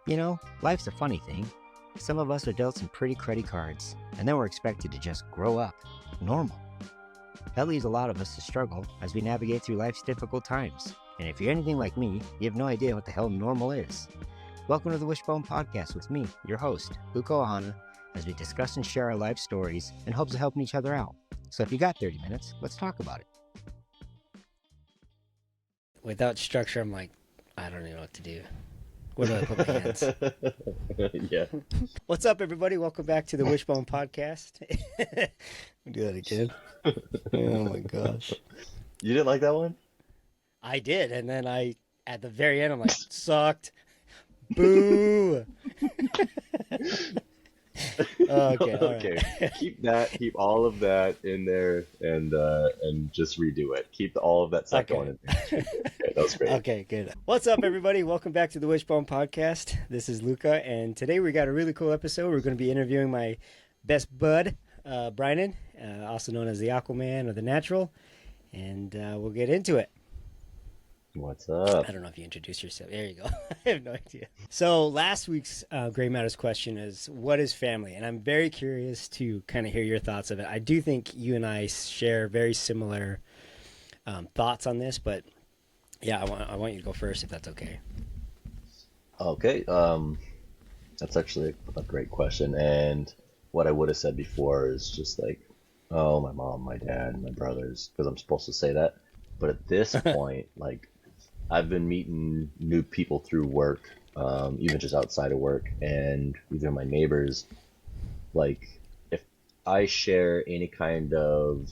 You know, life's a funny thing. Some of us are dealt some pretty cruddy cards, and then we're expected to just grow up. Normal. That leaves a lot of us to struggle as we navigate through life's difficult times. And if you're anything like me, you have no idea what the hell normal is. Welcome to the Wishbone Podcast with me, your host, Luko Ohana, as we discuss and share our life stories in hopes of helping each other out. So if you got 30 minutes, let's talk about it. Without structure, I'm like, I don't even know what to do. Where do I put my hands? Yeah. What's up, everybody? Welcome back to the Wishbone Podcast. We'll do that again. Oh my gosh. You didn't like that one? I did, and then at the very end, I'm like, sucked. Boo. Okay. Okay. Right. Keep all of that in there, and just redo it. Keep all of that stuff going in there. Okay, that was great. Okay, good. What's up, everybody? Welcome back to the Wishbone Podcast. This is Luca, and today we got a really cool episode. We're going to be interviewing my best bud, Brynan, also known as the Aquaman or the Natural, and we'll get into it. What's up? I don't know if you introduced yourself. There you go. I have no idea. So last week's Gray Matters question is, what is family? And I'm very curious to kind of hear your thoughts of it. I do think you and I share very similar thoughts on this, but yeah, I want you to go first if that's okay. Okay. That's actually a great question. And what I would have said before is just like, oh, my mom, my dad, my brothers, because I'm supposed to say that. But at this point, like, I've been meeting new people through work, even just outside of work, and even my neighbors. Like, if I share any kind of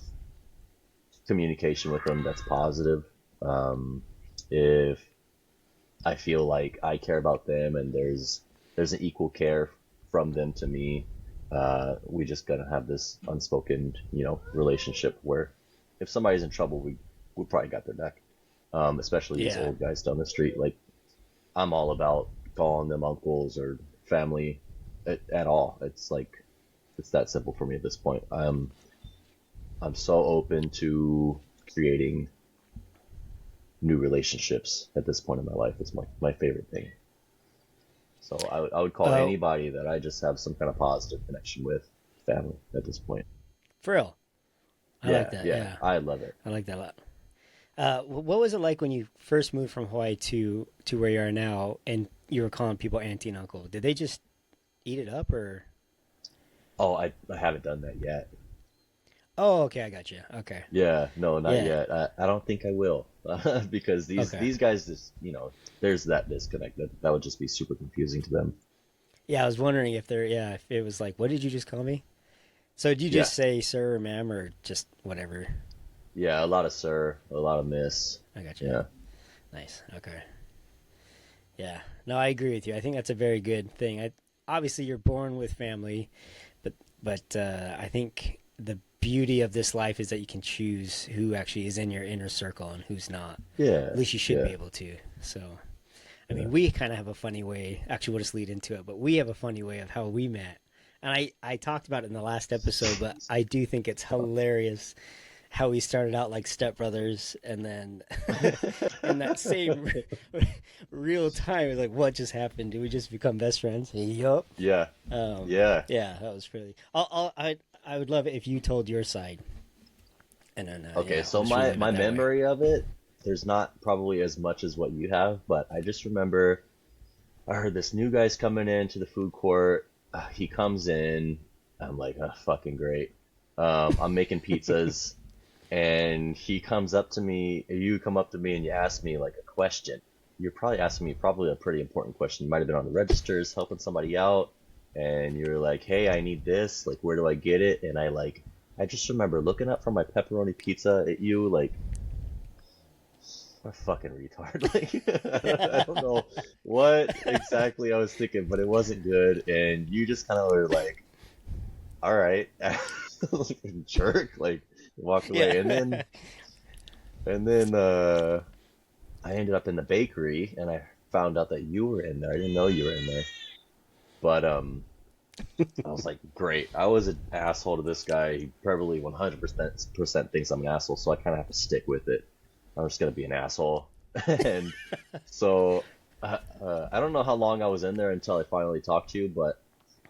communication with them that's positive, if I feel like I care about them and there's an equal care from them to me, we just gotta have this unspoken, relationship where if somebody's in trouble, we probably got their back. Especially these old guys down the street. Like, I'm all about calling them uncles or family at all. It's like, it's that simple for me at this point. I'm so open to creating new relationships at this point in my life. It's my favorite thing. So I would call anybody that I just have some kind of positive connection with family at this point. For real. I like that. Yeah. I love it. I like that a lot. What was it like when you first moved from Hawaii to where you are now, and you were calling people auntie and uncle? Did they just eat it up, or? Oh, I haven't done that yet. Oh, okay, I got you. Okay. Yeah, no, not yet. I don't think I will, because these guys just, there's that disconnect that would just be super confusing to them. Yeah, I was wondering if it was like, what did you just call me? So did you just say sir or ma'am or just whatever? Yeah, a lot of sir, a lot of miss. I got you. Yeah. Nice. Okay. Yeah. No, I agree with you. I think that's a very good thing. Obviously, you're born with family, but I think the beauty of this life is that you can choose who actually is in your inner circle and who's not. Yeah. At least you should be able to. So, I mean, we kind of have a funny way. Actually, we'll just lead into it, but we have a funny way of how we met. And I talked about it in the last episode, but I do think it's hilarious how we started out like stepbrothers, and then in that same real time, it was like, what just happened? Did we just become best friends? Yup. Yeah. Yeah, that was really. I would love it if you told your side. And then, okay, so my memory of it, there's not probably as much as what you have, but I just remember I heard this new guy's coming into the food court. He comes in. I'm like, oh, fucking great. I'm making pizzas. And he comes up to me, you come up to me and you ask me like a question. You're probably asking me a pretty important question. You might have been on the registers helping somebody out, and you're like, hey, I need this, like, where do I get it? And I just remember looking up for my pepperoni pizza at you, like, what a fucking retard. Like, I don't know what exactly I was thinking, but it wasn't good, and you just kind of were like, all right, jerk, like, walked away. And then I ended up in the bakery, and I found out that you were in there. I didn't know you were in there, but I was like, great. I was an asshole to this guy. He probably 100% thinks I'm an asshole, so I kind of have to stick with it. I'm just gonna be an asshole. And so I don't know how long I was in there until I finally talked to you, but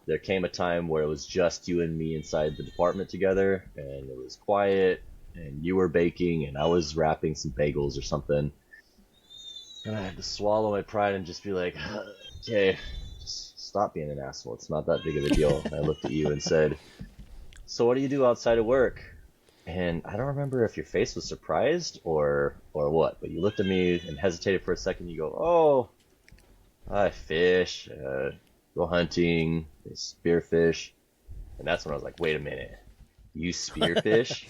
there came a time where it was just you and me inside the department together, and it was quiet, and you were baking, and I was wrapping some bagels or something, and I had to swallow my pride and just be like, okay, just stop being an asshole. It's not that big of a deal. And I looked at you and said, so what do you do outside of work? And I don't remember if your face was surprised or what, but you looked at me and hesitated for a second. You go, "Oh, I fish, go hunting, spearfish." And that's when I was like, "Wait a minute, you spearfish?"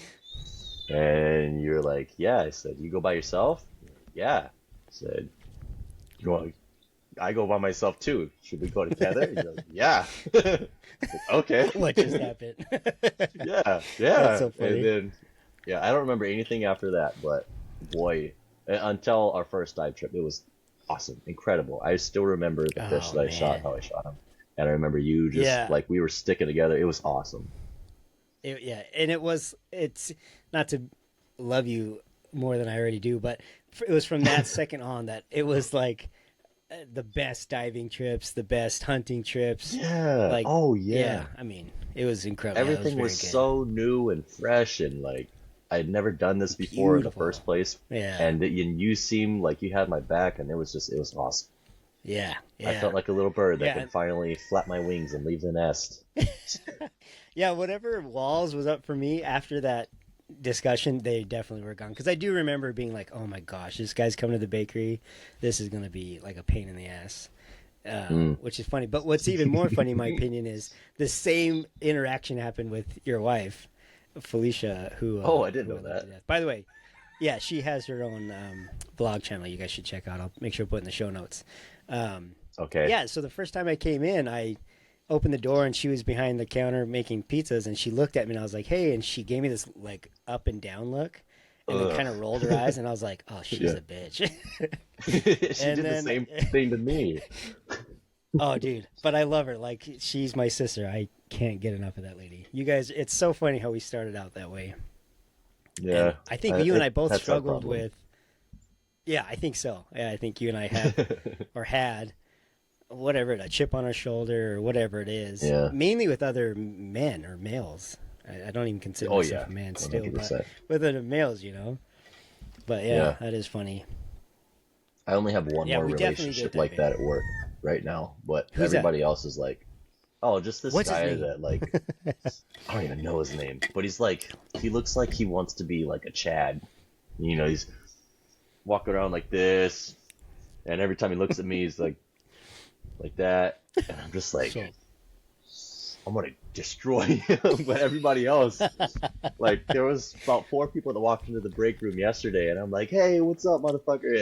And you're like, "Yeah." I said, "You go by yourself?" "Yeah." I said, "You want? I go by myself too. Should we go together?" And you're like, "Yeah." Okay. What just happened? Yeah, That's yeah. so And funny. then, yeah, I don't remember anything after that, but boy, until our first dive trip, it was awesome, incredible. I still remember the fish Oh that I shot, man. how I shot them. And I remember you just Yeah. like we were sticking together. It was awesome. Yeah, and it's not to love you more than I already do, but it was from that second on that it was like the best diving trips, the best hunting trips. Yeah. Like, Oh, yeah, yeah. I mean, it was incredible. Yeah, it was Everything was very good. so new and fresh, and like I had never done this before in the Beautiful. first place. Yeah, And you seemed like you had my back, and it was awesome. yeah, I yeah, felt like a little bird that yeah, could finally flap my wings and leave the nest. yeah. Whatever walls was up for me after that discussion, they definitely were gone. Because I do remember being like, "Oh my gosh, this guy's coming to the bakery. This is gonna be like a pain in the ass." Mm. Which is funny. But what's even more funny, in my opinion, is the same interaction happened with your wife, Felicia, Oh, I didn't who I know love to that. death. By the way, yeah, she has her own blog channel. You guys should check out. I'll make sure to put in the show notes. Um, Okay. yeah, so the first time I came in, I opened the door and she was behind the counter making pizzas, and she looked at me and I was like, "Hey," and she gave me this like up and down look. And then Ugh. kind of rolled her eyes, and I was like, "Oh, she's Yeah. a bitch." She And did the then same thing to me. oh, dude, but I love her. Like she's my sister. I can't get enough of that lady. You guys, it's so funny how we started out that way. And Yeah. I think you and I both That's our struggled problem. with. Yeah, I think so. Yeah, I think you and I have or had whatever a chip on our shoulder or whatever it is. Yeah. Mainly with other men or males. I don't even consider Oh myself yeah. a man still, but 100%. with other males, you know. But yeah, Yeah. that is funny. I only have one Yeah, more we definitely did relationship like diving. that at work right now, but Who's that? everybody else is like, oh, just this What's his guy name? that like I don't even know his name, but he's like he looks like he wants to be like a Chad. You know, he's walking around like this, and every time he looks at me, he's like that, and I'm just like, So I'm gonna destroy him. But everybody else, like, there was about four people that walked into the break room yesterday, and I'm like, hey, what's up, motherfucker?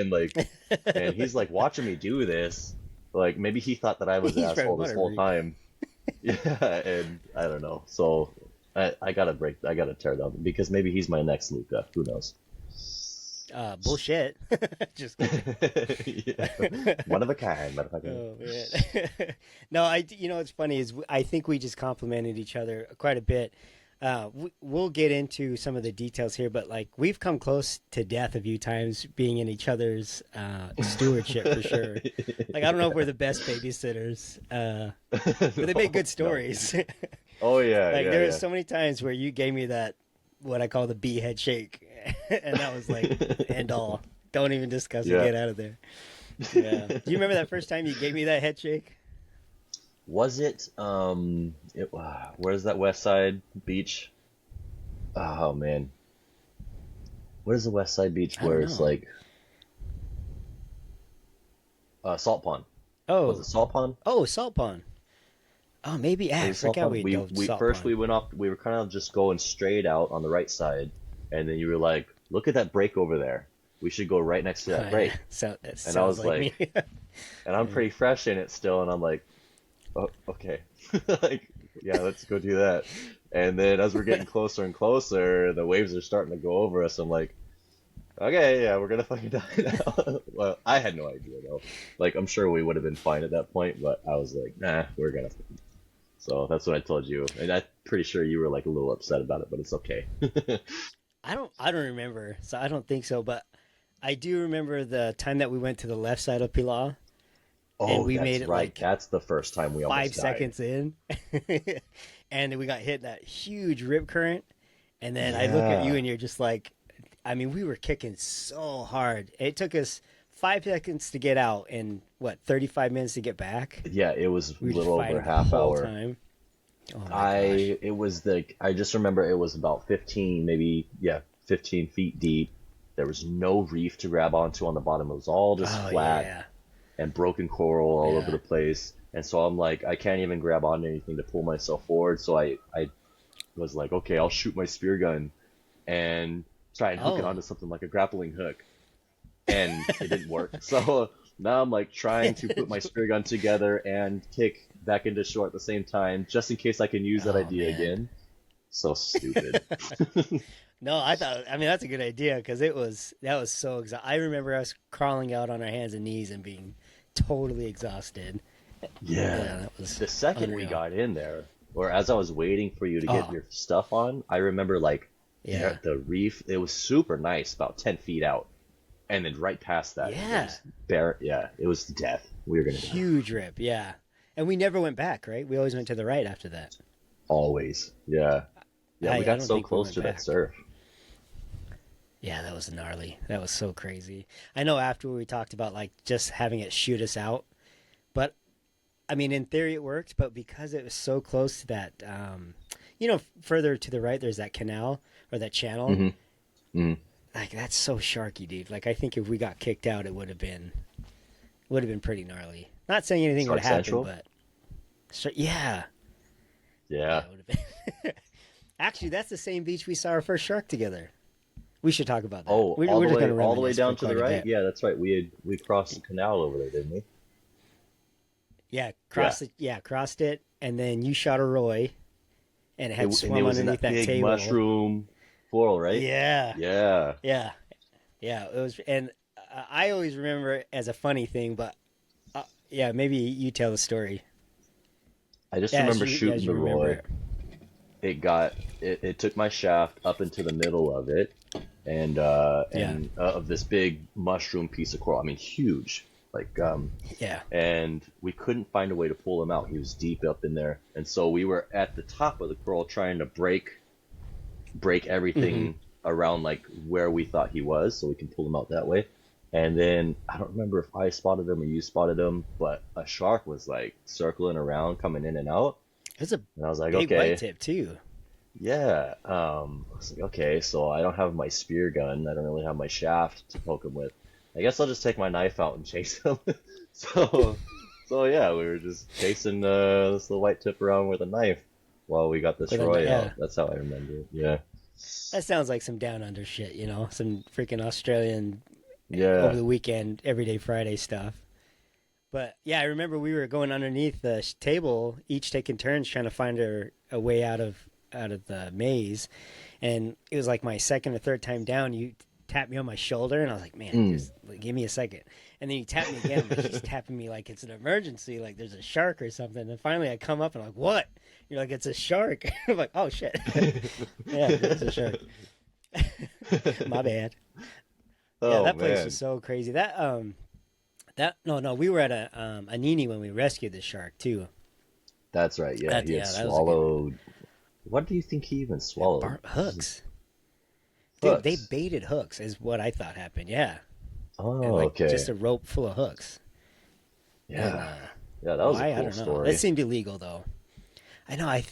And he's like watching me do this. Like maybe he thought that I was an he's probably asshole this whole whatever. time. Yeah, and I don't know. So I gotta I gotta tear down because maybe he's my next Luca. Who knows? Bullshit. Just kidding. Yeah. One of a kind, motherfucker. Oh man. No, you know what's funny is I think we just complimented each other quite a bit. We'll get into some of the details here, but like we've come close to death a few times being in each other's stewardship for sure. Like I don't know if we're the best babysitters, but they make good No, no. stories. Oh yeah, Like yeah, there was yeah. so many times where you gave me that what I call the bee head shake, and that was like end all. Don't even discuss it. Yeah. Get out of there. Yeah. Do you remember that first time you gave me that head shake? Was it where's that West Side Beach? Oh man. What is the West Side Beach I don't where it's know. like Salt Pond? Was it Oh, Salt Pond? oh, Salt Pond. Oh, maybe. Ah, Was I it Salt forgot Pond? we dove We Salt first Pond. we went off we were kind of just going straight out on the right side, and then you were like, look at that break over there. We should go right next to Oh, that yeah. break. So that And I sounds was like me. like, and I'm pretty fresh in it still, and I'm like, oh, okay. Like, yeah, let's go do that. And then as we're getting closer and closer, the waves are starting to go over us. I'm like, okay, yeah, we're gonna fucking die now. Well, I had no idea though. Like, I'm sure we would have been fine at that point, but I was like, nah, we're gonna. So that's what I told you, and I'm pretty sure you were like a little upset about it, but it's okay. I don't remember, so I don't think so. But I do remember the time that we went to the left side of Pilar, Oh, and we that's made it right. like That's the first time we five almost died. seconds in, and we got hit that huge rip current. And then I look at you, Yeah. and you're just like, I mean, we were kicking so hard. It took us 5 seconds to get out, and what, 35 minutes to get back. Yeah, it was a We were just little over a fighting the half whole hour. time. Oh my gosh. It was I just remember it was about 15, maybe, yeah, 15 feet deep. There was no reef to grab onto on the bottom. It was all just Oh flat yeah, and broken coral all over yeah. the place. And so I'm like, I can't even grab onto anything to pull myself forward. So I was like, okay, I'll shoot my spear gun and try and hook it Oh. onto something like a grappling hook. And it didn't work. So now I'm like trying to put my spear gun together and kick back into shore at the same time, just in case I can use that Oh idea man. again. So stupid. No, I mean that's a good idea because that was so I remember us crawling out on our hands and knees and being totally exhausted. Yeah. Yeah, that was The second we unreal. got in there, or as I was waiting for you to get Oh your stuff on, I remember like yeah, the reef, it was super nice, about 10 feet out. And then right past that, it yeah. was bare. Yeah, it was death. We were gonna die. Huge rip, yeah. And we never went back, right? We always went to the right after that. Always. Yeah. Yeah, we I got don't so think we close went to that back. surf. Yeah, that was gnarly. That was so crazy. I know after we talked about like just having it shoot us out, but I mean, in theory it worked, but because it was so close to that, further to the right, there's that canal or that channel. Hmm. Hmm. Like that's so sharky, dude. Like I think if we got kicked out, it would have been pretty gnarly. Not saying anything would Shark have happened, Central? but yeah, yeah, Yeah. it would have been. Actually, that's the same beach we saw our first shark together. We should talk about that. Oh, We're just going to all the way reminisce for down to the quite a right? bit. Yeah, that's right. We crossed the canal over there, didn't we? Yeah, Yeah. crossed it, and then you shot a Roy, and it had And it swum was in underneath that that big table. mushroom floral, right? Yeah, Yeah. yeah, yeah. It was, and I always remember it as a funny thing, but yeah, maybe you tell the story. I just Yeah, remember as shooting you the remember Roy. it. It took my shaft up into the middle of it, and Yeah, of this big mushroom piece of coral. I mean, huge. Like yeah. and we couldn't find a way to pull him out. He was deep up in there, and so we were at the top of the coral trying to break Hmm. everything around like where we thought he was, so we can pull him out that way. And then I don't remember if I spotted him or you spotted him, but a shark was like circling around, coming in and out, It was a and I was like, big white okay, tip too. yeah. I was like, okay, so I don't have my spear gun. I don't really have my shaft to poke him with. I guess I'll just take my knife out and chase him. So, so yeah, we were just chasing this little white tip around with a knife while we got this With Roy out. yeah, That's how I remember it. Yeah, that sounds like some down under shit. Some freaking Australian over yeah, the weekend, everyday Friday stuff. But yeah, I remember we were going underneath the table, each taking turns trying to find a way out of the maze, and it was like my second or third time down. You tapped me on my shoulder, and I was like, "Man, mm. just like, give me a second." And then you tap me again. I'm like, he's tapping me like it's an emergency, like there's a shark or something. And finally, I come up and I'm like, "What?" You're like, "It's a shark." I'm like, "Oh shit." Yeah, it's a shark. My bad. Yeah, Oh that place was man, so crazy. That no, we were at a Nini when we rescued the shark too. that's right. Yeah, he had Yeah, that was a good one. swallowed. What do you think he even swallowed? Hooks, dude. They Hooks. baited hooks, is what I thought happened. Yeah, and Oh, like okay. just a rope full of hooks. And Yeah, yeah, that was a why I cool don't know. It story. seemed illegal though. I know. I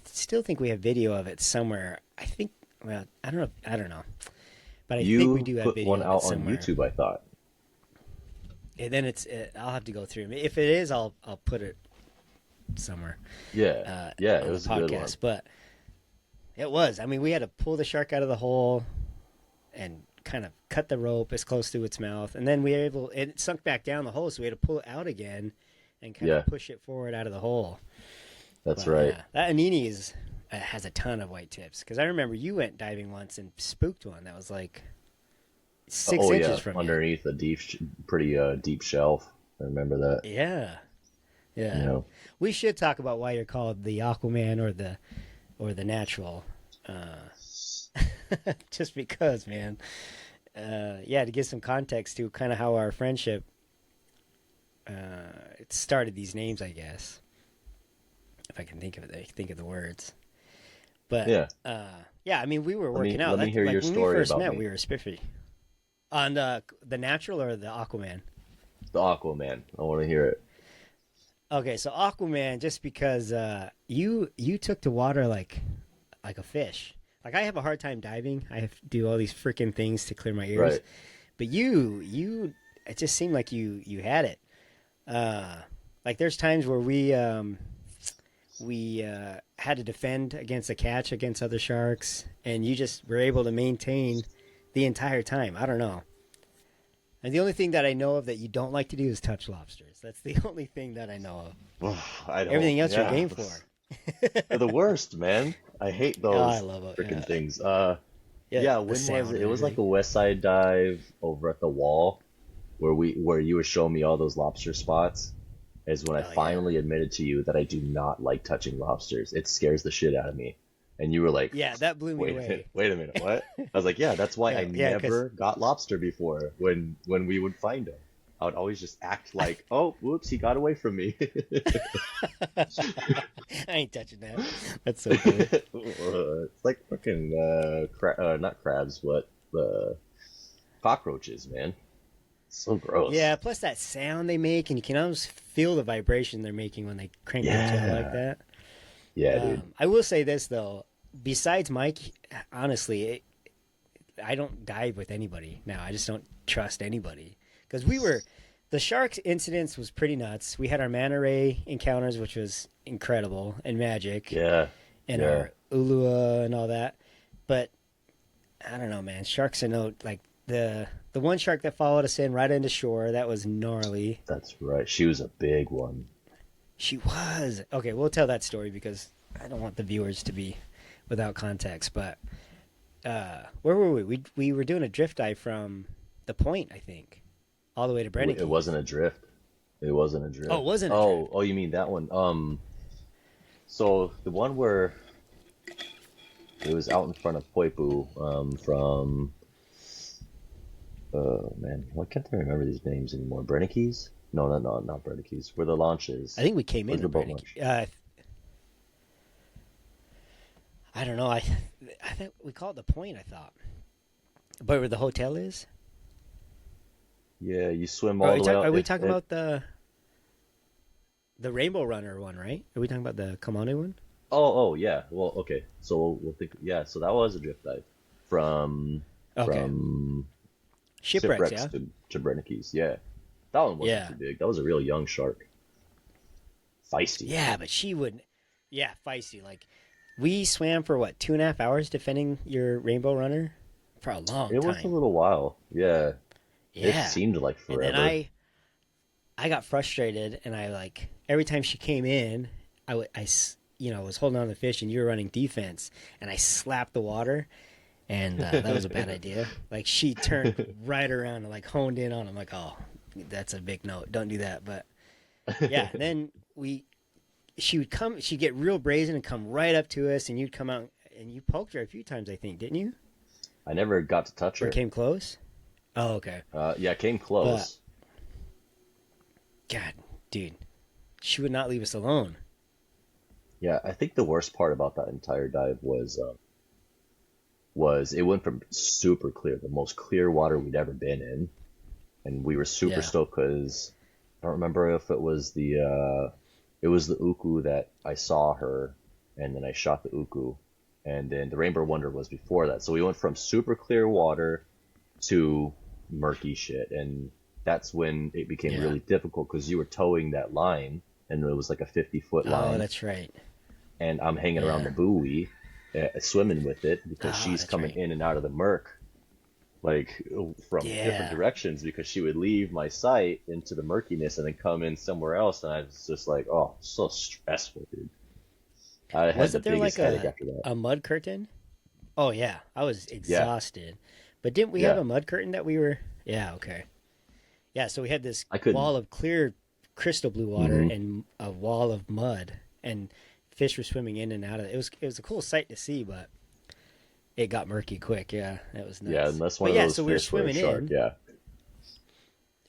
still think we have video of it somewhere. I think. Well, I don't know. I don't know. But I think we You do have put one video of it out on somewhere. YouTube, I thought. And then I'll have to go through. If it is, I'll put it somewhere Yeah, yeah, it on the was a good one. podcast. But it was. I mean, we had to pull the shark out of the hole and kind of cut the rope as close to its mouth, and then we were able. It sunk back down the hole, so we had to pull it out again and kind Yeah, of push it forward out of the hole. that's But right. yeah, that Anini has a ton of white tips because I remember you went diving once and spooked one that was like six Oh inches yeah, from you. underneath a pretty deep shelf. I remember that. Yeah, You yeah. know. We should talk about why you're called the Aquaman or the natural. Uh, just because, man. Yeah, to give some context to kind of how our friendship it started these names, I guess. If I can think of it, think of the words. But Yeah. yeah, I mean, we were working out. Let me hear Like your when we story first about met, me. we were spiffy. On the natural or the Aquaman? The Aquaman. I want to hear it. Okay, so Aquaman, just because you took to water like a fish. Like I have a hard time diving. I have to do all these freaking things to clear my ears. Right. But you, it just seemed like you had it. Like there's times where we had to defend against a catch against other sharks, and you just were able to maintain the entire time. I don't know. And the only thing that I know of that you don't like to do is touch lobsters. That's the only thing that I know of. I don't. Everything else you're Yeah. game for. They're the worst, man. I hate Oh, I those love it. freaking Yeah. things. Yeah, Yeah, the when was sound it? and It was like a everything. West Side dive over at the wall where you were showing me all those lobster spots. Is when I Oh yeah. finally admitted to you that I do not like touching lobsters. It scares the shit out of me. And you were like, Yeah, that blew me away. wait a minute, what? I was like, yeah, that's why I Yeah, because never got lobster before when we would find them. I would always just act like, oh, whoops, he got away from me. I ain't touching that. That's so cool. It's like fucking not crabs, but cockroaches, man. So gross. Yeah, plus that sound they make, and you can almost feel the vibration they're making when they crank their tail like Yeah. that. Yeah, dude. I will say this though, besides Mike, honestly, I don't dive with anybody now. I just don't trust anybody because the sharks incidents was pretty nuts. We had our manta ray encounters, which was incredible and magic, Yeah. and Yeah. our ulua and all that. But I don't know, man. Sharks are no like the one shark that followed us in right into shore. That was gnarly. That's right. She was a big one. She was. Okay, we'll tell that story because I don't want the viewers to be without context. But where were we? We were doing a drift dive from the point, I think, all the way to Brennan It wasn't a drift. It wasn't a drift. Oh, it wasn't a Oh, drift. oh, you mean that one? So the one where it was out in front of Poipu, from man, why can't I remember these names anymore? Brennickys? No, not Brennickys. Where the launch is. I think we came Where's in the to boat Brennan. launch? I don't know. I thought we called it the point. I thought, but where the hotel is. Yeah, you swim Are all we, the way out. are we talking about the Rainbow Runner one, right? Are we talking about the Kamane one? Oh, yeah. Well, okay. So we'll think. Yeah, so that was a drift dive from Okay. from Shipwrecks, yeah. to Brennickys. Yeah, that one wasn't Yeah. too big. That was a real young shark. Feisty. Yeah, but she would. Yeah, feisty. Like we swam for what 2.5 hours defending your Rainbow Runner for a long It time. was a little while. Yeah. Yeah. It seemed like And forever. then I got frustrated, and I like every time she came in, was holding on to the fish, and you were running defense, and I slapped the water, and that was a bad idea. Like she turned right around and like honed in on him, like, oh, that's a big note, don't do that. But yeah, and then she'd get real brazen and come right up to us, and you'd come out, and you poked her a few times, I think, didn't you? I never got to touch Or her. came close. Oh, okay. Yeah, came close. God, dude, she would not leave us alone. Yeah, I think the worst part about that entire dive was it went from super clear, the most clear water we'd ever been in, and we were super Yeah. stoked because I don't remember if it was the uku that I saw her, and then I shot the uku, and then the Rainbow Wonder was before that. So we went from super clear water to murky shit, and that's when it became Yeah. really difficult because you were towing that line, and it was like a 50-foot Oh, line, that's right. and I'm hanging around Yeah. the buoy, swimming with it because Oh, she's that's coming right. in and out of the murk, like from Yeah. different directions because she would leave my sight into the murkiness and then come in somewhere else, and I was just like, oh, so stressful, dude. I had the Wasn't there biggest like headache after that. a mud curtain? Oh yeah, I was exhausted. But didn't we have Yeah. a mud curtain that we were? Yeah, okay. Yeah, so we had this I couldn't. wall of clear crystal blue water Mhm. and a wall of mud, and fish were swimming in and out of it. It was a cool sight to see, but it got murky quick. Yeah, that was nuts. Yeah, and that's one But of yeah, those so we were fish for a swimming shark. in. Yeah,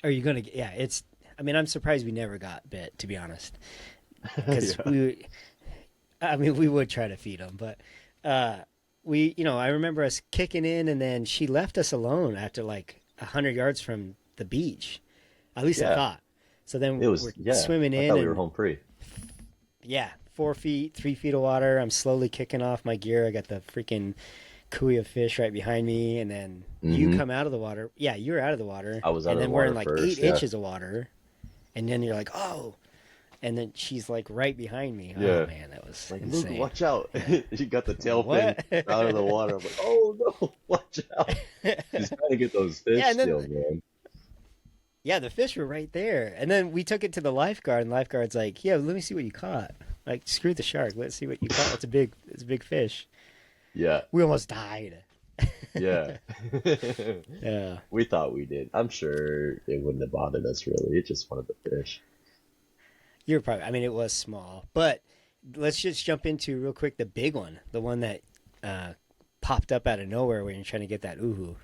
Are you gonna? Yeah, it's. I mean, I'm surprised we never got bit, to be honest, because Yeah. we would try to feed them, but I remember us kicking in, and then she left us alone after like 100 yards from the beach. At least I Yeah. thought. So then It was, we're yeah. swimming I in, thought we were and home free. yeah, 4 feet, 3 feet of water. I'm slowly kicking off my gear. I got the freaking cooey of fish right behind me, and then you Hmm. come out of the water. Yeah, you're out of the water, I was out and of the then we're in water like first. eight Yeah. inches of water, and then you're like, oh, and then she's like right behind me. Oh Yeah. man, that was Like, Luke, insane. watch out. Yeah. You got the tail fin What? out of the water. I'm like, oh no, watch out. She's trying to get those Yeah, fish and then still, man. yeah, the fish were right there, and then we took it to the lifeguard, and the lifeguard's like, "Yeah, let me see what you caught. Like, screw the shark. Let's see what you caught. It's a big fish." Yeah. We almost died. Yeah. Yeah. We thought we did. I'm sure it wouldn't have bothered us really. It's just one of the fish. You're probably, I mean, it was small, but let's just jump into real quick the big one, the one that popped up out of nowhere when you're trying to get that uhu,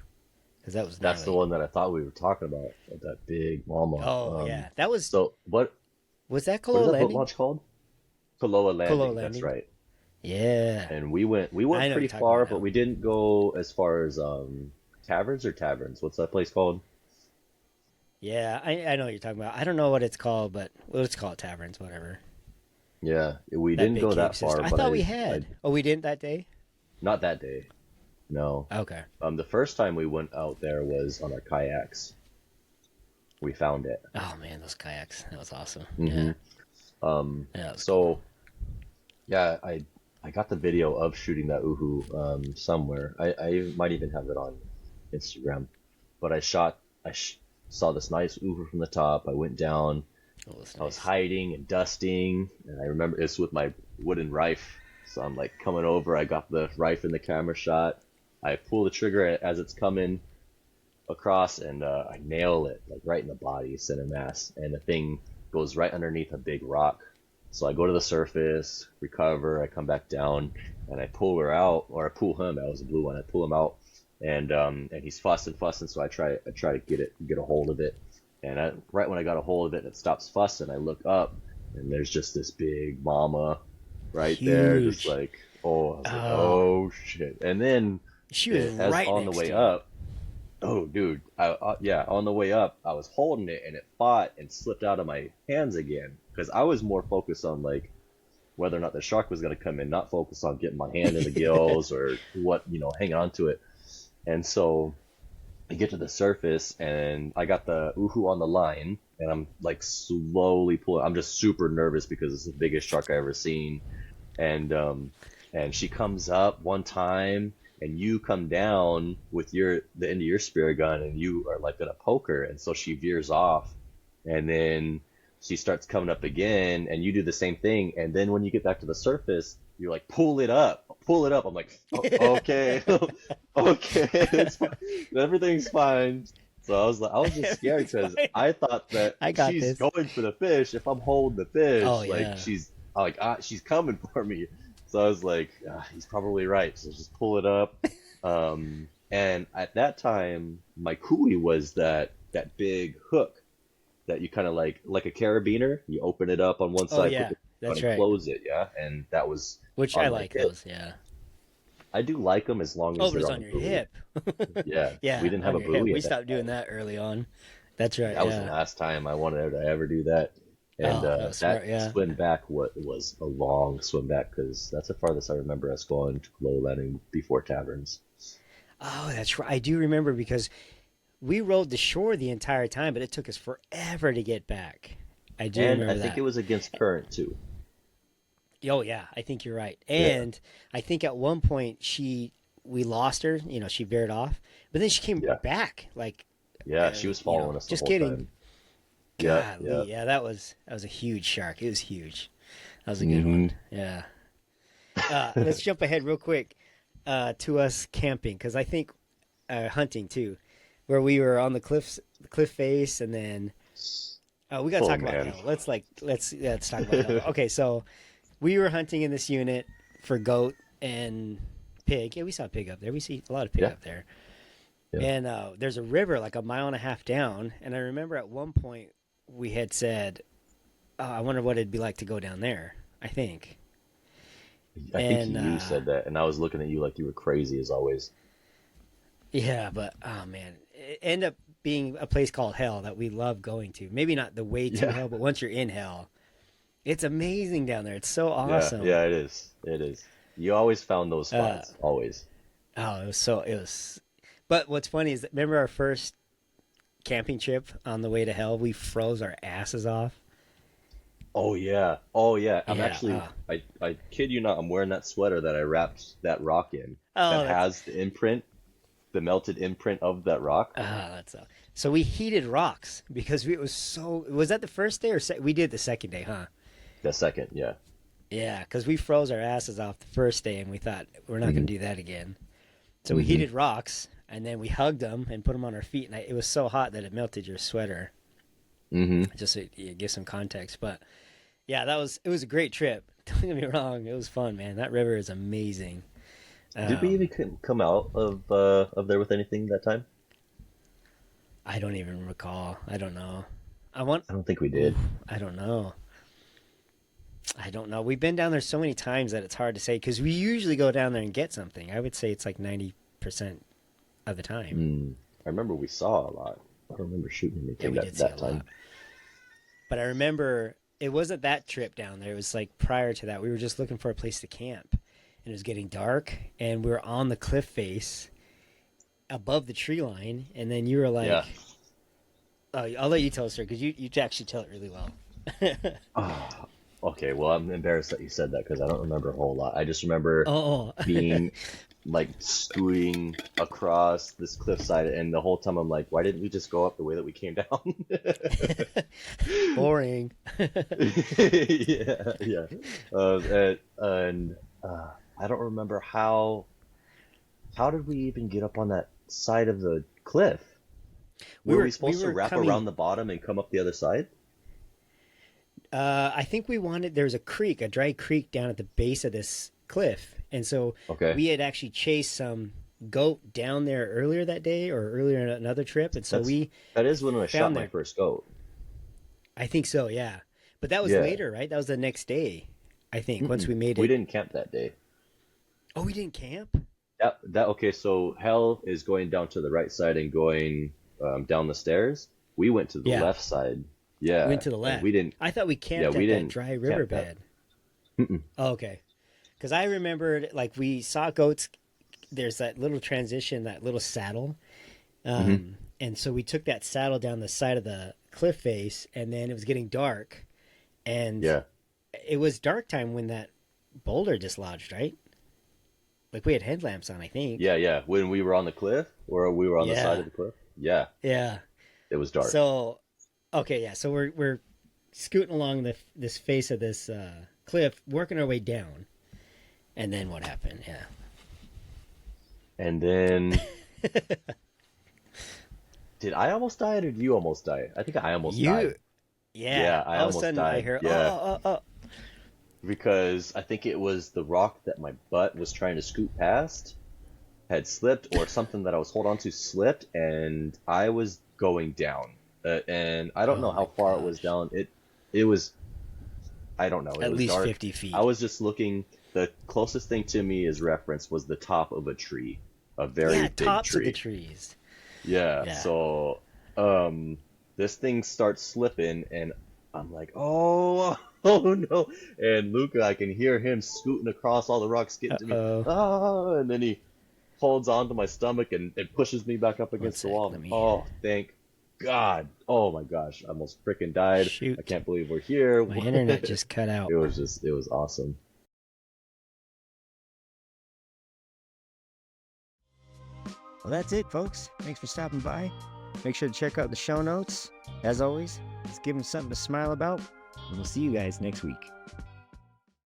because that was That's the gnarly. one that I thought we were talking about. That big mama. Oh yeah, that was So was that what is Koloa that boat Landing? launch called? Koloa Koloa Landing. That's Landing. right. Yeah, And we went I know what pretty you're talking far, about but now. we didn't go as far as taverns or taverns. What's that place called? Yeah, I know what you're talking about. I don't know what it's called, but let's call it taverns, whatever. Yeah, we That didn't big go cave that far, system. I but thought we I had. Oh, we didn't that day. not that day. No. Okay. The first time we went out there was on our kayaks. We found it. Oh man, those kayaks. That was awesome. Hmm. Yeah. Yeah, that was cool. So yeah, I got the video of shooting that uhu somewhere. I might even have it on Instagram. But saw this nice uhu from the top. I went down. It was I was nice. hiding and dusting, and I remember it's with my wooden rife. So I'm like coming over. I got the rife in the camera shot. I pull the trigger as it's coming across, and I nail it like right in the body, center mass, and the thing goes right underneath a big rock. So I go to the surface, recover, I come back down, and I pull her out, or I pull him. That was a blue one. I pull him out, and he's fussing. So I try to get a hold of it, and right when I got a hold of it, and it stops fussing. I look up, and there's just this big mama right there, just Huge. like, oh, I was like, Oh, oh shit, and then she was as right on the next way to you. up. Oh, dude. Yeah, on the way up, I was holding it and it fought and slipped out of my hands again because I was more focused on like whether or not the shark was going to come in, not focused on getting my hand in the gills or what, hanging on to it. And so I get to the surface and I got the uhu on the line and I'm like slowly pulling. I'm just super nervous because it's the biggest shark I ever seen. And she comes up one time and you come down with the end of your spear gun and you are like gonna poke her, and so she veers off, and then she starts coming up again and you do the same thing, and then when you get back to the surface you're like pull it up. I'm like, okay. Okay, it's fine. Everything's fine. So I was just scared Everything's because fine. I thought that I got she's this. going for the fish. If I'm holding the fish, Oh like yeah. she's coming for me. So I was like, he's probably right. So just pull it up. And at that time, my coolie was that big hook that you kind of like a carabiner. You open it up on one Oh side, put yeah. the on That's and right. close it. Yeah, and that was Which I on my like hip. those. Yeah. I do like them as long Oh, as but they're it's on on the your buoy. hip. Yeah, we Yeah, didn't have on a your hip. buoy We at that stopped doing time. that early on. That's right. That was the Yeah. last time I wanted to ever do that. And Oh, that was that smart. Yeah. swim back was a long swim back because that's the farthest I remember us going to Low Landing before taverns. Oh, that's right. I do remember because we rode the shore the entire time, but it took us forever to get back. I do And I remember think it that. was against current too. Oh yeah, I think you're right. Yeah, And I think at one point we lost her. She veered off, but then she came yeah, back. Like, yeah. She was following us the just whole kidding. time. Yeah, yeah. Golly, yeah, that was a huge shark. It was huge. That was a good Hmm. one. Yeah. Let's jump ahead real quick to us camping because I think hunting too, where we were on the cliff face, and then we got to Oh talk about man. hell. Let's talk about hell. Okay, so we were hunting in this unit for goat and pig. Yeah, we saw pig up there. We see a lot of pig Yeah, up there. yeah. And there's a river like a mile and a half down. And I remember at one point we had said, oh, I wonder what it'd be like to go down there. I think. I think And you said that, and I was looking at you like you were crazy as always. yeah, but oh man, it ended up being a place called Hell that we love going to. Maybe not the way to Yeah, Hell, but once you're in Hell, it's amazing down there. It's so yeah, awesome. yeah. It is. It is. You always found those Uh, spots. Always. oh, it was. But what's funny is that remember our first camping trip on the way to Hell, we froze our asses off. Oh yeah. Oh yeah. I'm Yeah. actually. I kid you not. I'm wearing that sweater that I wrapped that rock in. Oh, That has the imprint, the melted imprint of that rock. that's so we heated rocks because it was so. Was that the first day or we did the second day, huh? The second. Yeah. Yeah, because we froze our asses off the first day and we thought we're not Hmm. going to do that again. So we Hmm. heated rocks and then we hugged them and put them on our feet, and it was so hot that it melted your sweater. Hmm. Just to give some context, but yeah, it was a great trip. Don't get me wrong, it was fun, man. That river is amazing. Did we Um, even come out of there with anything that time? I don't even recall. I don't know. I want. I don't think we Oof, did. I don't know. I don't know. We've been down there so many times that it's hard to say because we usually go down there and get something. I would say it's like 90% of the time. Hmm. I remember we saw a lot. I don't remember shooting Yeah, anything we did see that a time. lot. But I remember it wasn't that trip down there. It was like prior to that. We were just looking for a place to camp, and it was getting dark, and we were on the cliff face above the tree line, and then you were like, Yeah. "Oh, I'll let you tell the story because you actually tell it really well." Ah, okay, well, I'm embarrassed that you said that because I don't remember a whole lot. I just remember Oh, being like scooting across this cliffside, and the whole time I'm like, why didn't we just go up the way that we came down? boring. Yeah, yeah. And I don't remember how did we even get up on that side of the cliff? Were we We supposed to were wrap coming. around the bottom and come up the other side? I think we wanted. There was a creek, a dry creek down at the base of this cliff, and so Okay, we had actually chased some goat down there earlier that day or earlier in another trip, and so that's we that is when I shot found my there. first goat. I think so, yeah. But that was Yeah. later, right? That was the next day. I think once Mm-mm. we made We it. didn't camp that day. Oh, we didn't camp. That okay, so hell is going down to the right side and going down the stairs. We went to the Yeah, left side. we went Yeah, to the and left. we didn't. I thought we Yeah, camped we at that didn't dry camp that. riverbed. Mm-mm. Oh, okay. Because I remembered, like, we saw goats. There's that little transition, that little saddle. Hmm. And so we took that saddle down the side of the cliff face, and then it was getting dark. And Yeah, it was dark time when that boulder dislodged, right? Like, we had headlamps on, I think. yeah, yeah. When we were on the cliff, or we were on the side Yeah. of the cliff. Yeah, Yeah. it was dark. So, okay, yeah. So we're scooting along this face of this cliff, working our way down. And then what happened? Yeah. And then, did I almost die or did you almost die? I think I almost You, died. yeah. Yeah, I All of a almost sudden, I died. hear, Yeah, oh. because I think it was the rock that my butt was trying to scoot past had slipped, or something that I was holding on to slipped, and I was going down. And I don't Oh know my how far it was gosh. down. It was, I don't know. It At was least dark. 50 I feet. was just looking. The closest thing to me as reference was the top of a tree, a very Yeah, big tops of the tree. trees. Yeah. Yeah. So, this thing starts slipping, and I'm like, oh, oh no! And Luca, I can hear him scooting across all the rocks, getting to me. Uh-oh. Ah! And then he holds onto my stomach and pushes me back up One against the sec. wall. Let me Oh, thank God! Oh my gosh! I almost freaking died. I shoot. can't believe we're here. My internet just cut out. It was awesome. Well, that's it, folks. Thanks for stopping by. Make sure to check out the show notes. As always, let's give them something to smile about, and we'll see you guys next week.